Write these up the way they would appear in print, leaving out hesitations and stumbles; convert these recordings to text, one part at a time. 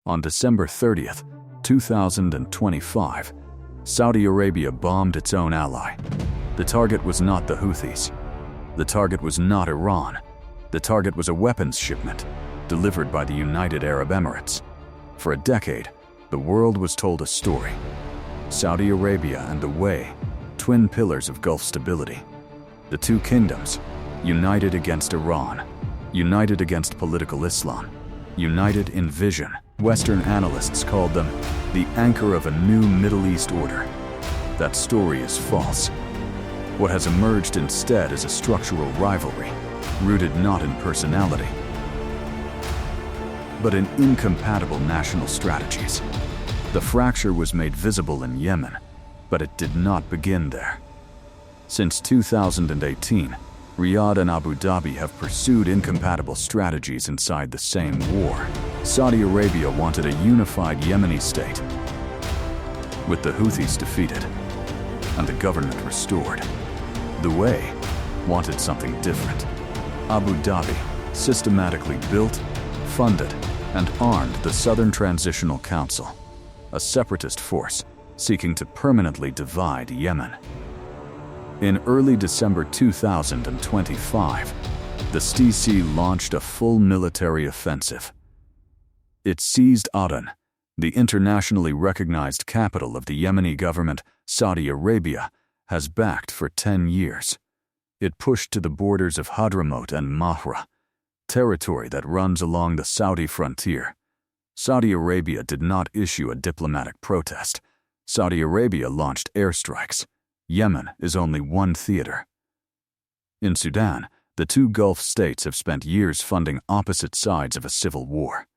On December 30th, 2025, Saudi Arabia bombed its own ally. The target was not the Houthis. The target was not Iran. The target was a weapons shipment delivered by the United Arab Emirates. For a decade, the world was told a story. Saudi Arabia and the Way, twin pillars of Gulf stability. The two kingdoms, united against Iran, united against political Islam, united in vision. Western analysts called them the anchor of a new Middle East order. That story is false. What has emerged instead is a structural rivalry, rooted not in personality, but in incompatible national strategies. The fracture was made visible in Yemen, but it did not begin there. Since 2018, Riyadh and Abu Dhabi have pursued incompatible strategies inside the same war. Saudi Arabia wanted a unified Yemeni state, with the Houthis defeated and the government restored. The Way wanted something different. Abu Dhabi systematically built, funded, and armed the Southern Transitional Council, a separatist force seeking to permanently divide Yemen. In early December 2025, the STC launched a full military offensive. It seized Aden, the internationally recognized capital of the Yemeni government Saudi Arabia has backed for 10 years. It pushed to the borders of Hadramaut and Mahra, territory that runs along the Saudi frontier. Saudi Arabia did not issue a diplomatic protest. Saudi Arabia launched airstrikes. Yemen is only one theater. In Sudan, the two Gulf states have spent years funding opposite sides of a civil war.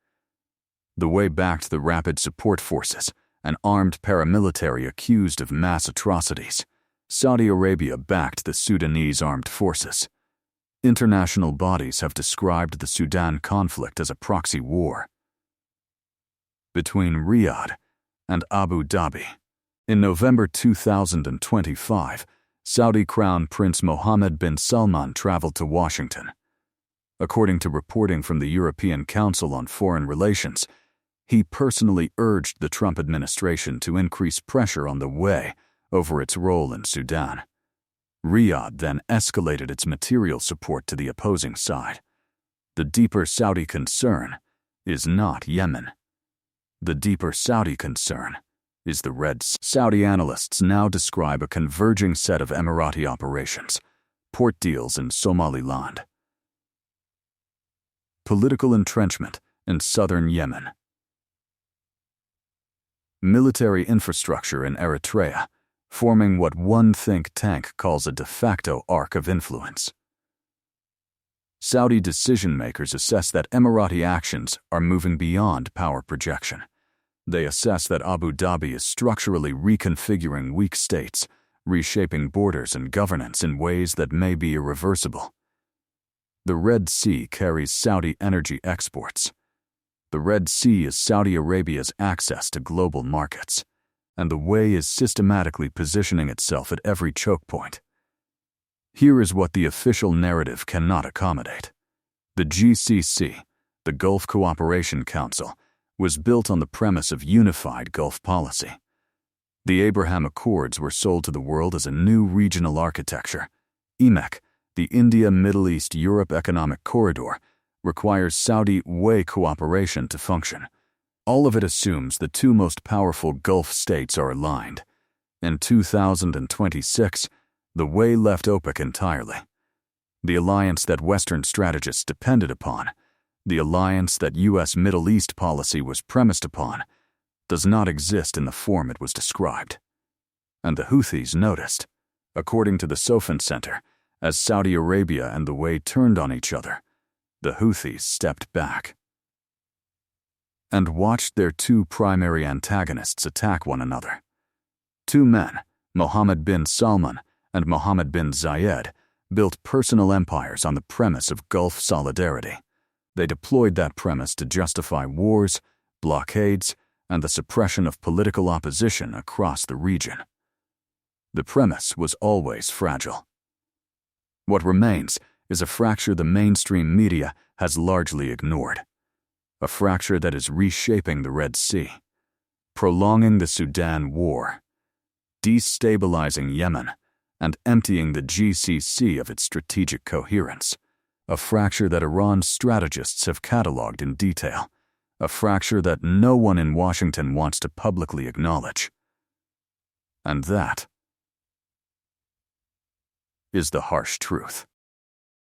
The Way backed the Rapid Support Forces, an armed paramilitary accused of mass atrocities. Saudi Arabia backed the Sudanese armed forces. International bodies have described the Sudan conflict as a proxy war between Riyadh and Abu Dhabi. In November 2025, Saudi Crown Prince Mohammed bin Salman traveled to Washington. According to reporting from the European Council on Foreign Relations, he personally urged the Trump administration to increase pressure on the Way over its role in Sudan. Riyadh then escalated its material support to the opposing side. The deeper Saudi concern is not Yemen. The deeper Saudi concern is the Red Sea. Saudi analysts now describe a converging set of Emirati operations, port deals in Somaliland, political entrenchment in southern Yemen, military infrastructure in Eritrea, forming what one think tank calls a de facto arc of influence. Saudi decision-makers assess that Emirati actions are moving beyond power projection. They assess that Abu Dhabi is structurally reconfiguring weak states, reshaping borders and governance in ways that may be irreversible. The Red Sea carries Saudi energy exports. The Red Sea is Saudi Arabia's access to global markets, and the Way is systematically positioning itself at every choke point. Here is what the official narrative cannot accommodate. The GCC, the Gulf Cooperation Council, was built on the premise of unified Gulf policy. The Abraham Accords were sold to the world as a new regional architecture. IMEC, the India-Middle East-Europe Economic Corridor, requires Saudi Way cooperation to function. All of it assumes the two most powerful Gulf states are aligned. In 2026, the Way left OPEC entirely. The alliance that Western strategists depended upon, the alliance that U.S. Middle East policy was premised upon, does not exist in the form it was described. And the Houthis noticed. According to the Sofan Center, as Saudi Arabia and the Way turned on each other, the Houthis stepped back and watched their two primary antagonists attack one another. Two men, Mohammed bin Salman and Mohammed bin Zayed, built personal empires on the premise of Gulf solidarity. They deployed that premise to justify wars, blockades, and the suppression of political opposition across the region. The premise was always fragile. What remains is a fracture the mainstream media has largely ignored. a fracture that is reshaping the Red Sea, prolonging the Sudan War, destabilizing Yemen, and emptying the GCC of its strategic coherence, a fracture that Iran's strategists have catalogued in detail, a fracture that no one in Washington wants to publicly acknowledge. And that is the harsh truth.